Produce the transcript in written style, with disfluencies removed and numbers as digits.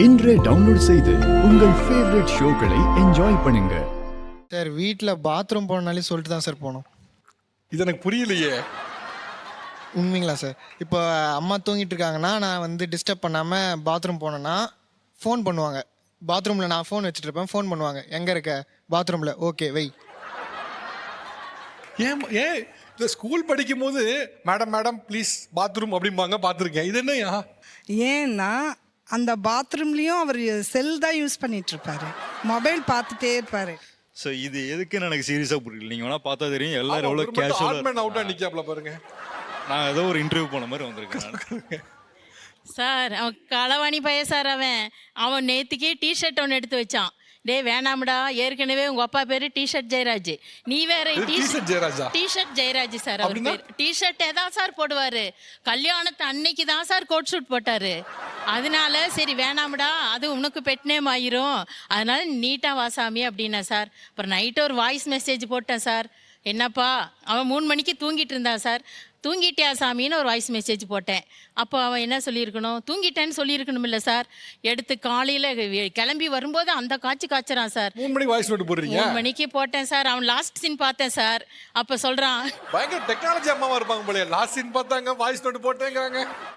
இன்றே டவுன்லோட் செய்து உங்கள் ஃபேவரட் ஷோக்களை என்ஜாய் பண்ணுங்க. சார் வீட்டில் பாத்ரூம் போனாலே சொல்லிட்டு தான் சார் போகணும். இது எனக்கு புரியலையே. உண்மைங்களா சார்? இப்போ அம்மா தூங்கிட்டு இருக்காங்கன்னா நான் வந்து டிஸ்டர்ப் பண்ணாமல் பாத்ரூம் போனேன்னா ஃபோன் பண்ணுவாங்க. பாத்ரூமில் நான் ஃபோன் வச்சுட்டு இருப்பேன், ஃபோன் பண்ணுவாங்க, எங்கே இருக்க? பாத்ரூமில். ஓகே வை. ஏன் ஏன் இந்த ஸ்கூல் படிக்கும் போது மேடம் மேடம் ப்ளீஸ் பாத்ரூம் அப்படிம்பாங்க, பார்த்துருக்கேன். இது என்னையா? ஏன்னா அந்த பாத்ரூம்லேயும் அவர் செல் தான் யூஸ் பண்ணிட்டு இருப்பாரு, மொபைல் பார்த்துட்டே இருப்பாரு. ஸோ இது எதுக்குன்னு எனக்கு சீரியஸாக புரியல. நீங்கள் வேணால் பார்த்தா தெரியும் எல்லாரும் எவ்வளோ கேஷுவலாக அவுட்டா நிற்காப்ல பாருங்க. நான் ஏதோ ஒரு இன்டர்வியூ போன மாதிரி வந்திருக்கேன். சார் அவன் களவாணி பைய சார். அவன் நேற்றுக்கே டிஷர்ட் ஒன்று எடுத்து வச்சான். டே வேணாம்டா, ஏற்கனவே உங்கள் அப்பா பேர் டிஷர்ட் ஜெயராஜ், நீ வேற டிஷர்ட் ஜெயராஜா? T-shirt Jayaraj sir. அவர் பேர் டிஷர்ட்டே தான் சார் போடுவார். கல்யாணத்து அன்னைக்கு தான் சார் கோட் ஷூட் போட்டார். அதனால சரி வேணாம்டா, அது உனக்கு பெட் நேம் ஆயிரும், அதனால நீட்டாக வாசாமி அப்படின்னா சார். அப்புறம் நைட்டு ஒரு வாய்ஸ் மெசேஜ் போட்டேன் சார். என்னப்பா, அவன் 3 மணிக்கு தூங்கிட்டு இருந்தான் சார். தூங்கிட்டியா சாமின்னு ஒரு வாய்ஸ் மெசேஜ் போட்டேன். அப்போ அவன் என்ன சொல்லியிருக்கணும்? தூங்கிட்டேன்னு சொல்லியிருக்கணும் இல்லை சார். எடுத்து காலையில் கிளம்பி வரும்போது அந்த காய்ச்சறான் சார். 3 மணிக்கு வாய்ஸ் நோட் போடுறீங்க? 3 மணிக்கு போட்டேன் சார். அவன் லாஸ்ட் சீன் பார்த்தேன் சார். அப்போ சொல்கிறான், பயங்கர டெக்னாலஜி அம்மாவா இருப்பாங்க போல. லாஸ்ட் சீன் பார்த்தாங்க, வாய்ஸ் நோட் போட்டேங்கிறாங்க.